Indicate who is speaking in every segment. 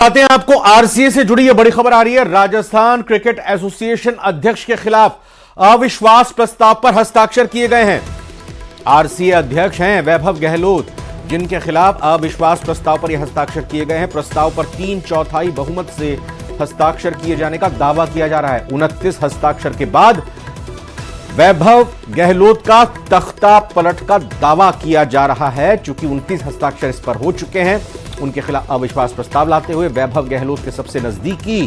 Speaker 1: आते हैं आपको आरसीए से जुड़ी यह बड़ी खबर आ रही है। राजस्थान क्रिकेट एसोसिएशन अध्यक्ष के खिलाफ अविश्वास प्रस्ताव पर हस्ताक्षर किए गए हैं। आरसीए अध्यक्ष हैं वैभव गहलोत, जिनके खिलाफ अविश्वास प्रस्ताव पर यह हस्ताक्षर किए गए हैं। प्रस्ताव पर 3/4 बहुमत से हस्ताक्षर किए जाने का दावा किया जा रहा है। 29 हस्ताक्षर के बाद वैभव गहलोत का तख्ता पलट का दावा किया जा रहा है। चूंकि 29 हस्ताक्षर इस पर हो चुके हैं, उनके खिलाफ अविश्वास प्रस्ताव लाते हुए वैभव गहलोत के सबसे नजदीकी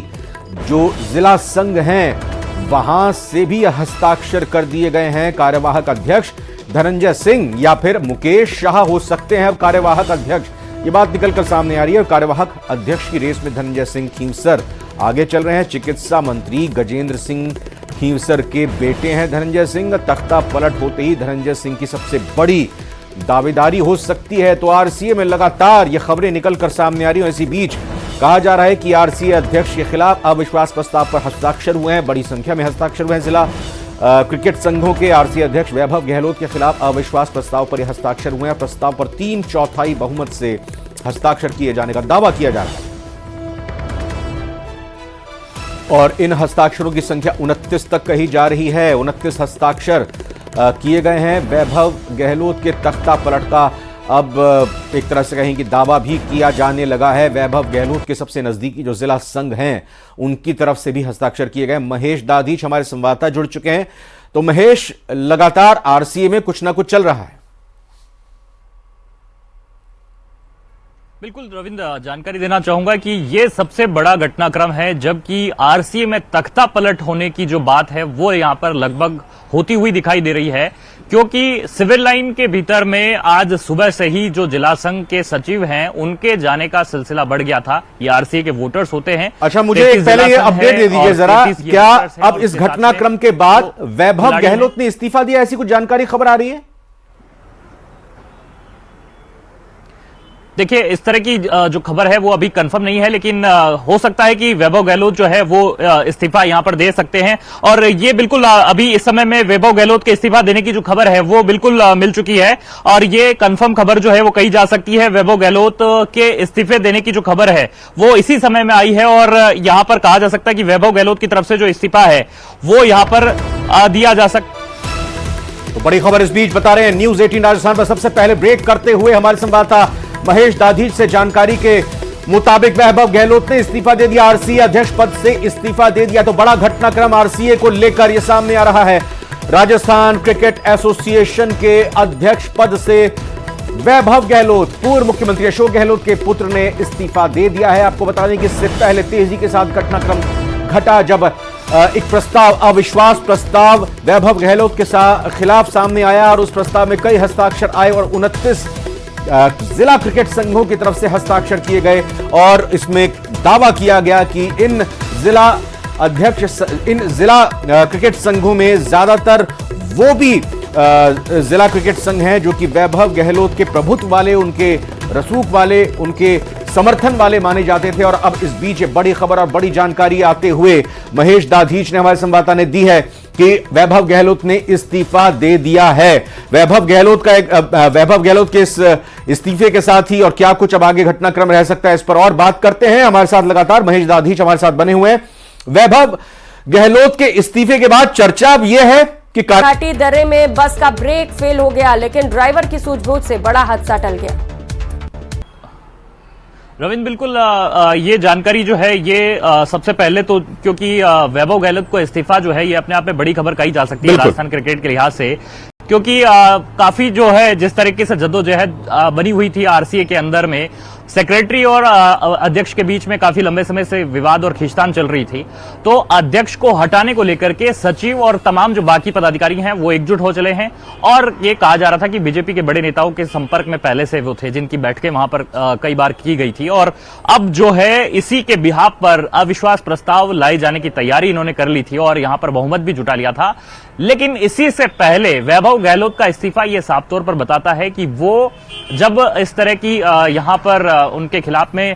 Speaker 1: जो जिला संघ हैं वहां से भी हस्ताक्षर कर दिए गए हैं। कार्यवाहक अध्यक्ष धनंजय सिंह या फिर मुकेश शाह हो सकते हैं अब कार्यवाहक अध्यक्ष, ये बात निकलकर सामने आ रही है। कार्यवाहक अध्यक्ष की रेस में धनंजय सिंह खींवसर आगे चल रहे हैं। चिकित्सा मंत्री गजेंद्र सिंह खींवसर के बेटे हैं धनंजय सिंह। तख्ता पलट होते ही धनंजय सिंह की सबसे बड़ी दावेदारी हो सकती है। तो आरसीए में लगातार ये खबरें निकलकर सामने आ रही हैं। इसी बीच कहा जा रहा है कि आरसीए अध्यक्ष के खिलाफ अविश्वास प्रस्ताव पर हस्ताक्षर हुए हैं। बड़ी संख्या में हस्ताक्षर हुए हैं। जिला क्रिकेट संघों के आरसीए अध्यक्ष वैभव गहलोत के खिलाफ अविश्वास प्रस्ताव पर हस्ताक्षर हुए हैं। प्रस्ताव पर 3/4 बहुमत से हस्ताक्षर किए जाने का दावा किया जा रहा है और इन हस्ताक्षरों की संख्या 29 तक कही जा रही है। 29 हस्ताक्षर किए गए हैं। वैभव गहलोत के तख्ता पलट का अब एक तरह से कहें कि दावा भी किया जाने लगा है। वैभव गहलोत के सबसे नजदीकी जो जिला संघ हैं उनकी तरफ से भी हस्ताक्षर किए गए। महेश दाधीच हमारे संवाददाता जुड़ चुके हैं। तो महेश, लगातार आरसीए में कुछ ना कुछ चल रहा है।
Speaker 2: बिल्कुल रविंद्र, जानकारी देना चाहूंगा कि ये सबसे बड़ा घटनाक्रम है, जबकि आरसीए में तख्ता पलट होने की जो बात है वो यहां पर लगभग होती हुई दिखाई दे रही है। क्योंकि सिविल लाइन के भीतर में आज सुबह से ही जो जिला संघ के सचिव हैं उनके जाने का सिलसिला बढ़ गया था। ये आरसीए के वोटर्स होते हैं।
Speaker 1: अच्छा, मुझे पहले ये अपडेट दे दीजिए जरा, क्या अब इस घटनाक्रम के बाद वैभव गहलोत ने इस्तीफा दिया, ऐसी कुछ जानकारी खबर आ रही है?
Speaker 2: देखिए, इस तरह की जो खबर है वो अभी कंफर्म नहीं है, लेकिन हो सकता है कि वैभव गहलोत जो है वो इस्तीफा यहां पर दे सकते हैं। और ये बिल्कुल अभी इस समय में वैभव गहलोत के इस्तीफा देने की जो खबर है वो बिल्कुल मिल चुकी है और ये कंफर्म खबर जो है वो कही जा सकती है। वैभव गहलोत के इस्तीफे देने की जो खबर है वो इसी समय में आई है और यहां पर कहा जा सकता है कि वैभव गहलोत की तरफ से जो इस्तीफा है वो यहां पर दिया जा सकता।
Speaker 1: तो बड़ी खबर इस बीच बता रहे हैं न्यूज 18 राजस्थान पर सबसे पहले ब्रेक करते हुए हमारे संवाददाता महेश दाधीच से जानकारी के मुताबिक वैभव गहलोत ने इस्तीफा दे दिया, आरसीए अध्यक्ष पद से इस्तीफा दे दिया। तो बड़ा घटनाक्रम आरसीए को लेकर यह सामने आ रहा है। राजस्थान क्रिकेट एसोसिएशन के अध्यक्ष पद से वैभव गहलोत, पूर्व मुख्यमंत्री अशोक गहलोत के पुत्र ने इस्तीफा दे दिया है। आपको बता दें कि इससे पहले तेजी के साथ घटनाक्रम घटा जब एक प्रस्ताव, अविश्वास प्रस्ताव वैभव गहलोत के खिलाफ सामने आया और उस प्रस्ताव में कई हस्ताक्षर आए और 29 जिला क्रिकेट संघों की तरफ से हस्ताक्षर किए गए और इसमें दावा किया गया कि इन जिला क्रिकेट संघों में ज्यादातर वो भी जिला क्रिकेट संघ हैं जो कि वैभव गहलोत के प्रभुत्व वाले, उनके रसूख वाले, उनके समर्थन वाले माने जाते थे। और अब इस बीच बड़ी खबर और बड़ी जानकारी आते हुए महेश दाधीच ने हमारे संवाददाता ने दी है कि वैभव गहलोत ने इस्तीफा दे दिया है। वैभव गहलोत के इस इस्तीफे के साथ ही और क्या कुछ अब आगे घटनाक्रम रह सकता है, इस पर और बात करते हैं। हमारे साथ लगातार महेश दाधीच हमारे साथ बने हुए हैं। वैभव गहलोत के इस्तीफे के बाद चर्चा अब यह है कि
Speaker 3: घाटी दर्रे में बस का ब्रेक फेल हो गया, लेकिन ड्राइवर की सूझबूझ से बड़ा हादसा टल गया।
Speaker 2: रविंद्र, बिल्कुल ये जानकारी जो है ये सबसे पहले तो क्योंकि वैभव गहलोत को इस्तीफा जो है ये अपने आप में बड़ी खबर कही जा सकती है राजस्थान क्रिकेट के लिहाज से, क्योंकि काफी जो है जिस तरीके से जद्दोजहद बनी हुई थी आरसीए के अंदर में, सेक्रेटरी और अध्यक्ष के बीच में काफी लंबे समय से विवाद और खींचतान चल रही थी। तो अध्यक्ष को हटाने को लेकर के सचिव और तमाम जो बाकी पदाधिकारी हैं वो एकजुट हो चले हैं और ये कहा जा रहा था कि बीजेपी के बड़े नेताओं के संपर्क में पहले से वो थे, जिनकी बैठकें वहां पर कई बार की गई थी और अब जो है इसी के बिहाफ पर अविश्वास प्रस्ताव लाए जाने की तैयारी इन्होंने कर ली थी और यहां पर बहुमत भी जुटा लिया था। लेकिन इसी से पहले वैभव गहलोत का इस्तीफा ये साफ तौर पर बताता है कि वो जब इस तरह की यहां पर उनके खिलाफ में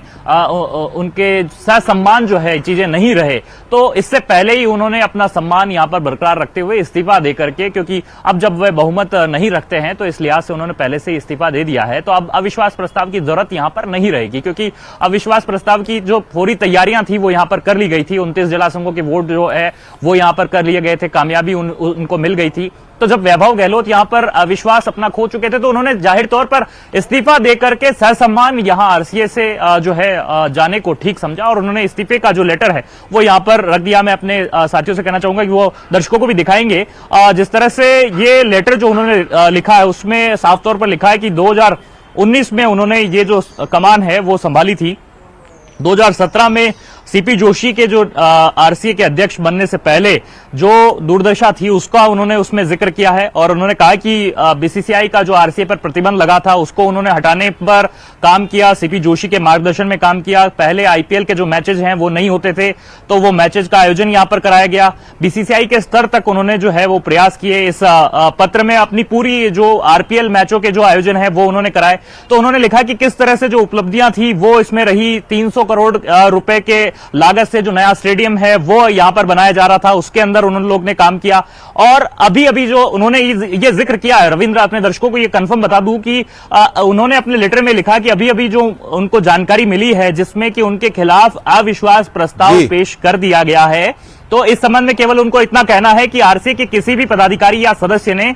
Speaker 2: उनके ससम्मान जो है चीजें नहीं रहे, तो इससे पहले ही उन्होंने अपना सम्मान यहां पर बरकरार रखते हुए इस्तीफा दे करके, क्योंकि अब जब वे बहुमत नहीं रखते हैं तो इस लिहाज से उन्होंने पहले से इस्तीफा दे दिया है, तो अब अविश्वास प्रस्ताव की जरूरत यहां पर नहीं रहेगी, क्योंकि अविश्वास प्रस्ताव की जो पूरी तैयारियां थी वो यहां पर कर ली गई थी। 29 जिला संघों के वोट जो है वो यहां पर कर लिए गए थे, कामयाबी उनको मिल गई थी। तो जब वैभव गहलोत यहां पर अविश्वास अपना खो चुके थे तो उन्होंने जाहिर तौर पर इस्तीफा देकर के सहसम्मान यहां आरसीए से जो है जाने को ठीक समझा और उन्होंने इस्तीफे का जो लेटर है वो यहां पर रख दिया। मैं अपने साथियों से कहना चाहूंगा कि वो दर्शकों को भी दिखाएंगे। जिस तरह से ये लेटर जो उन्होंने लिखा है उसमें साफ तौर पर लिखा है कि 2019 में उन्होंने ये जो कमान है वो संभाली थी। 2017 में सीपी जोशी के जो आरसीए के अध्यक्ष बनने से पहले जो दुर्दशा थी उसका उन्होंने उसमें जिक्र किया है और उन्होंने कहा कि बीसीसीआई का जो आरसीए पर प्रतिबंध लगा था उसको उन्होंने हटाने पर काम किया, सीपी जोशी के मार्गदर्शन में काम किया। पहले आईपीएल के जो मैचेज हैं वो नहीं होते थे तो वो मैचेज का आयोजन यहां पर कराया गया। बीसीसीआई के स्तर तक उन्होंने जो है वो प्रयास किए। इस पत्र में अपनी पूरी जो आरपीएल मैचों के जो आयोजन है वो उन्होंने कराए। तो उन्होंने लिखा कि किस तरह से जो उपलब्धियां थी वो इसमें रही। 300 करोड़ रुपए के लागत से जो नया स्टेडियम है वो यहां पर बनाया जा रहा था, उसके अंदर उन्होंने लोग ने काम किया। और अभी जो उन्होंने ये जिक्र किया है, रविंद्र अपने दर्शकों को ये कंफर्म बता दूं कि उन्होंने अपने लेटर में लिखा कि अभी जो उनको जानकारी मिली है जिसमें कि उनके खिलाफ अविश्वास प्रस्ताव पेश कर दिया गया है, तो इस संबंध में केवल उनको इतना कहना है कि आरसीए के किसी भी पदाधिकारी या सदस्य ने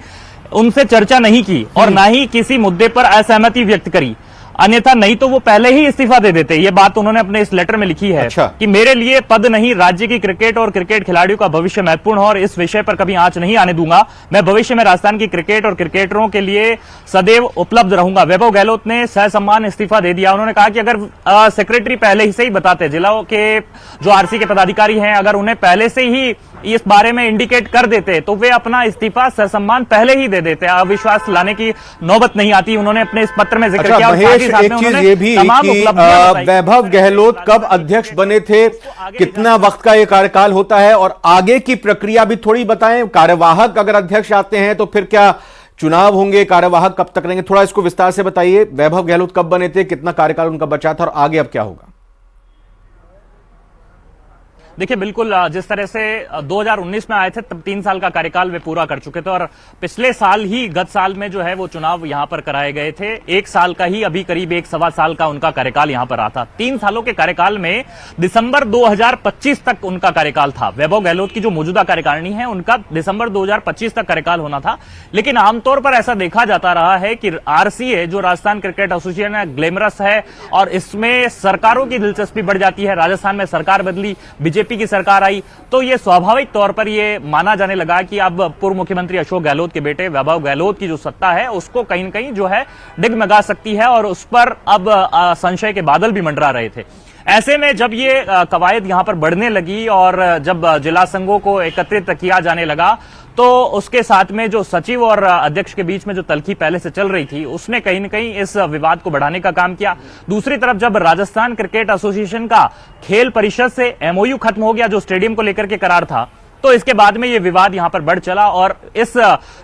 Speaker 2: उनसे चर्चा नहीं की और ना ही किसी मुद्दे पर असहमति व्यक्त करी, अन्यथा नहीं तो वो पहले ही इस्तीफा दे देते। ये बात उन्होंने अपने इस लेटर में लिखी है।
Speaker 1: अच्छा।
Speaker 2: कि मेरे लिए पद नहीं, राज्य की क्रिकेट और क्रिकेट खिलाड़ियों का भविष्य महत्वपूर्ण है और इस विषय पर कभी आंच नहीं आने दूंगा। मैं भविष्य में राजस्थान की क्रिकेट और क्रिकेटरों के लिए सदैव उपलब्ध रहूंगा। वैभव गहलोत ने सहसम्मान इस्तीफा दे दिया। उन्होंने कहा कि अगर सेक्रेटरी पहले ही से ही बताते, जिलों के जो आरसी के पदाधिकारी हैं अगर उन्हें पहले से ही इस बारे में इंडिकेट कर देते तो वे अपना इस्तीफा सहसम्मान पहले ही दे देते, अविश्वास लाने की नौबत नहीं आती। उन्होंने अपने इस पत्र में जिक्र किया।
Speaker 1: महेश, एक चीज ये भी कि वैभव गहलोत कब अध्यक्ष बने थे, कितना वक्त का ये कार्यकाल होता है और आगे की प्रक्रिया भी थोड़ी बताएं। कार्यवाहक अगर अध्यक्ष आते हैं तो फिर क्या चुनाव होंगे, कार्यवाहक कब तक रहेंगे, थोड़ा इसको विस्तार से बताइए। वैभव गहलोत कब बने थे, कितना कार्यकाल उनका बचा था और आगे अब क्या होगा?
Speaker 2: देखिए बिल्कुल, जिस तरह से 2019 में आए थे तब 3 साल का कार्यकाल वे पूरा कर चुके थे और पिछले साल ही गत साल में जो है वो चुनाव यहां पर कराए गए थे। 1 साल का ही अभी करीब 1.25 साल का उनका कार्यकाल यहां पर रहा था। 3 सालों के कार्यकाल में दिसंबर 2025 तक उनका कार्यकाल था। वैभव गहलोत की जो मौजूदा कार्यकारिणी है उनका दिसंबर 2025 तक कार्यकाल होना था, लेकिन आमतौर पर ऐसा देखा जाता रहा है कि आरसीए जो राजस्थान क्रिकेट एसोसिएशन है ग्लैमरस है और इसमें सरकारों की दिलचस्पी बढ़ जाती है। राजस्थान में सरकार बदली, बीजेपी की सरकार आई, तो ये स्वाभाविक तौर पर ये माना जाने लगा कि अब पूर्व मुख्यमंत्री अशोक गहलोत के बेटे वैभव गहलोत की जो सत्ता है उसको कहीं न कहीं जो है डिगमगा सकती है और उस पर अब संशय के बादल भी मंडरा रहे थे। ऐसे में जब ये कवायद यहां पर बढ़ने लगी और जब जिला संघों को एकत्रित किया जाने लगा तो उसके साथ में जो सचिव और अध्यक्ष के बीच में जो तल्खी पहले से चल रही थी उसने कहीं न कहीं इस विवाद को बढ़ाने का काम किया। दूसरी तरफ जब राजस्थान क्रिकेट एसोसिएशन का खेल परिषद से एमओयू खत्म हो गया जो स्टेडियम को लेकर के करार था, तो इसके बाद में ये विवाद यहां पर बढ़ चला और इस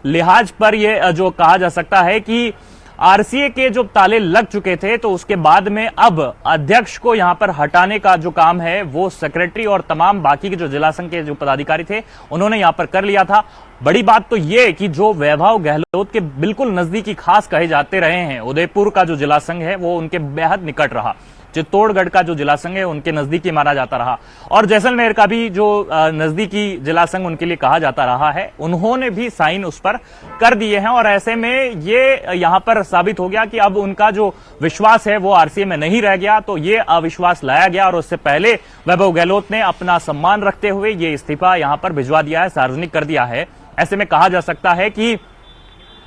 Speaker 2: लिहाज पर यह जो कहा जा सकता है कि आरसीए के जो ताले लग चुके थे तो उसके बाद में अब अध्यक्ष को यहां पर हटाने का जो काम है वो सेक्रेटरी और तमाम बाकी के जो जिला संघ के जो पदाधिकारी थे उन्होंने यहां पर कर लिया था। बड़ी बात तो ये कि जो वैभव गहलोत के बिल्कुल नजदीकी खास कहे जाते रहे हैं, उदयपुर का जो जिला संघ है वो उनके बेहद निकट रहा, चित्तौड़गढ़ का जो जिला संघ है उनके नजदीकी माना जाता रहा और जैसलमेर का भी जो नजदीकी जिला संघ उनके लिए कहा जाता रहा है, उन्होंने भी साइन उस पर कर दिए हैं। और ऐसे में ये यहां पर साबित हो गया कि अब उनका जो विश्वास है वो आरसीए में नहीं रह गया, तो ये अविश्वास लाया गया और उससे पहले वैभव गहलोत ने अपना सम्मान रखते हुए ये इस्तीफा यहां पर भिजवा दिया है, सार्वजनिक कर दिया है। ऐसे में कहा जा सकता है कि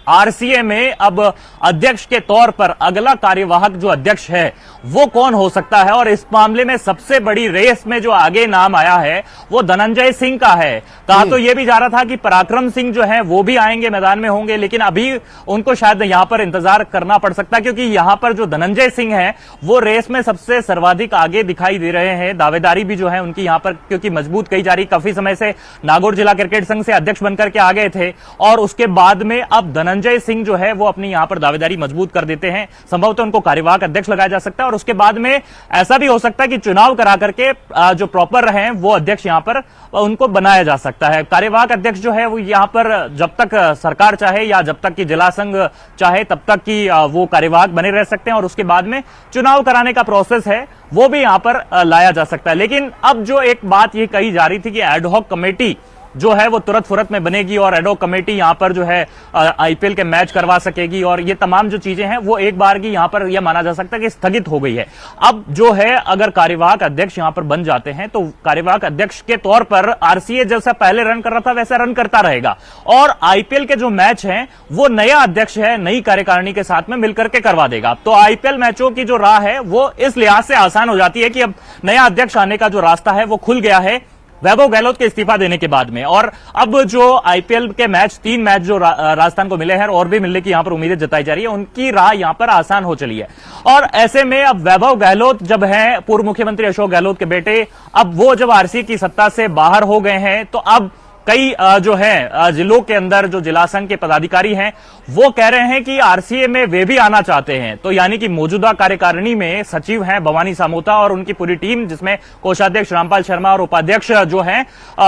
Speaker 2: आरसीए में अब अध्यक्ष के तौर पर अगला कार्यवाहक जो अध्यक्ष है वो कौन हो सकता है और इस मामले में सबसे बड़ी रेस में जो आगे नाम आया है वो धनंजय सिंह का है। कहा तो यह भी जा रहा था कि पराक्रम सिंह जो है वो भी आएंगे, मैदान में होंगे, लेकिन अभी उनको शायद यहां पर इंतजार करना पड़ सकता है क्योंकि यहां पर जो धनंजय सिंह है वो रेस में सबसे सर्वाधिक आगे दिखाई दे रहे हैं। दावेदारी भी जो है उनकी यहां पर क्योंकि मजबूत कही जा रही, काफी समय से नागौर जिला क्रिकेट संघ से अध्यक्ष बनकर के आ गए थे और उसके बाद में अब धनंजय सिंह जो है वो अपनी यहां पर दावेदारी मजबूत कर देते हैं, संभवतः उनको कार्यवाहक अध्यक्ष लगाया जा सकता है और उसके बाद में ऐसा भी हो सकता है कि चुनाव करा करके जो प्रॉपर रहे वो अध्यक्ष यहां पर उनको बनाया जा सकता है। कार्यवाहक अध्यक्ष जो है वो यहां पर जब तक सरकार चाहे या जब तक कि जिला संघ चाहे तब तक कि वो कार्यवाहक बने रह सकते हैं और उसके बाद में चुनाव कराने का प्रोसेस है वो भी यहां पर लाया जा सकता है। लेकिन अब जो एक बात ये कही जा रही थी कि एडहॉक कमेटी जो है वो तुरंत फुरत में बनेगी और एडहॉक कमेटी यहां पर जो है आईपीएल के मैच करवा सकेगी और ये तमाम जो चीजें हैं वो एक बार की यहां पर यह माना जा सकता है कि स्थगित हो गई है। अब जो है अगर कार्यवाहक अध्यक्ष यहां पर बन जाते हैं तो कार्यवाहक अध्यक्ष के तौर पर आरसीए जैसा पहले रन कर रहा था वैसा रन करता रहेगा और आईपीएल के जो मैच हैं वो नया अध्यक्ष है नई कार्यकारिणी के साथ में मिलकर के करवा देगा। तो आईपीएल मैचों की जो राह है वो इस लिहाज से आसान हो जाती है कि अब नया अध्यक्ष आने का जो रास्ता है वो खुल गया है वैभव गहलोत के इस्तीफा देने के बाद में। और अब जो आईपीएल के मैच 3 मैच जो राजस्थान को मिले हैं और भी मिलने की यहां पर उम्मीदें जताई जा रही है, उनकी राह यहां पर आसान हो चली है। और ऐसे में अब वैभव गहलोत जब हैं पूर्व मुख्यमंत्री अशोक गहलोत के बेटे, अब वो जब आरसीए की सत्ता से बाहर हो गए हैं तो अब कई जो है जिलों के अंदर जो जिला संघ के पदाधिकारी हैं वो कह रहे हैं कि आरसीए में वे भी आना चाहते हैं। तो यानी कि मौजूदा कार्यकारिणी में सचिव हैं भवानी सामोता और उनकी पूरी टीम जिसमें कोषाध्यक्ष रामपाल शर्मा और उपाध्यक्ष जो हैं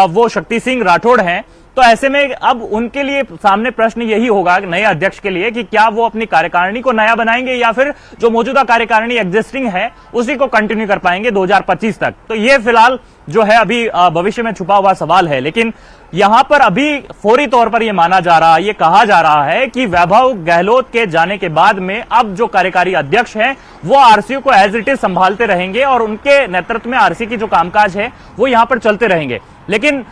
Speaker 2: वो शक्ति सिंह राठौड़ हैं। तो ऐसे में अब उनके लिए सामने प्रश्न यही होगा नए अध्यक्ष के लिए कि क्या वो अपनी कार्यकारिणी को नया बनाएंगे या फिर जो मौजूदा कार्यकारिणी एग्जिस्टिंग है उसी को कंटिन्यू कर पाएंगे 2025 तक। तो ये फिलहाल जो है अभी भविष्य में छुपा हुआ सवाल है। लेकिन यहां पर अभी फौरी तौर पर यह माना जा रहा है, ये कहा जा रहा है कि वैभव गहलोत के जाने के बाद में अब जो कार्यकारी अध्यक्ष हैं वो आरसीए को एज इट इज संभालते रहेंगे और उनके नेतृत्व में आरसीए की जो कामकाज है वो यहां पर चलते रहेंगे। लेकिन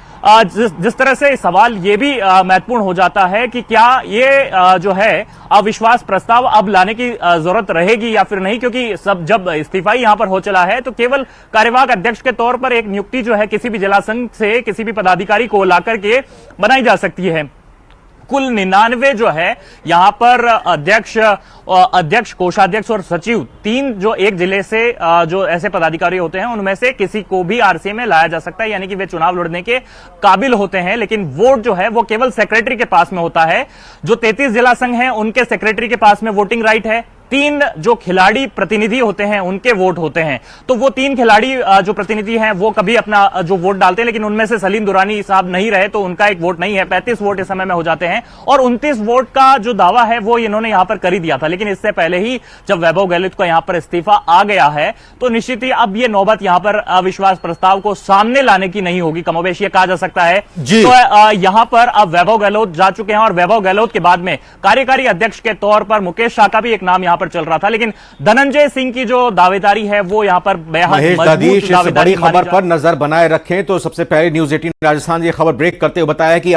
Speaker 2: जिस तरह से सवाल ये भी महत्वपूर्ण हो जाता है कि क्या ये जो है अविश्वास प्रस्ताव अब लाने की जरूरत रहेगी या फिर नहीं, क्योंकि सब जब इस्तीफा यहां पर हो चला है तो केवल कार्यवाहक अध्यक्ष के तौर पर एक नियुक्ति जो है किसी भी जिला संघ से किसी भी पदाधिकारी को लाकर के बनाई जा सकती है। कुल 99 जो है यहां पर अध्यक्ष कोषाध्यक्ष और सचिव 3 जो एक जिले से जो ऐसे पदाधिकारी होते हैं उनमें से किसी को भी आरसीए में लाया जा सकता है, यानी कि वे चुनाव लड़ने के काबिल होते हैं। लेकिन वोट जो है वो केवल सेक्रेटरी के पास में होता है। जो 33 जिला संघ हैं उनके सेक्रेटरी के पास में वोटिंग राइट है। 3 जो खिलाड़ी प्रतिनिधि होते हैं उनके वोट होते हैं। तो वो 3 खिलाड़ी जो प्रतिनिधि हैं वो कभी अपना जो वोट डालते हैं, लेकिन उनमें से सलीम दुरानी साहब नहीं रहे तो उनका एक वोट नहीं है। 35 वोट इस समय में हो जाते हैं और 29 वोट का जो दावा है वो इन्होंने यहां पर कर ही दिया था। लेकिन इससे पहले ही जब वैभव गहलोत का यहां पर इस्तीफा आ गया है तो निश्चित ही अब ये नौबत यहां पर अविश्वास प्रस्ताव को सामने लाने की नहीं होगी, कमोबेश ये कहा जा सकता है। तो यहां पर अब वैभव गहलोत जा चुके हैं और वैभव गहलोत के बाद में कार्यकारी अध्यक्ष के तौर पर मुकेश शाह का भी एक नाम यहां पर चल रहा था। लेकिन धनंजय सिंह की जो दावेदारी है वो यहां पर बेहद मजबूत दावेदारी
Speaker 1: बड़ी खबर पर नजर बनाए रखें। तो सबसे पहले न्यूज़ 18 राजस्थान ये खबर ब्रेक करते हुए बताया कि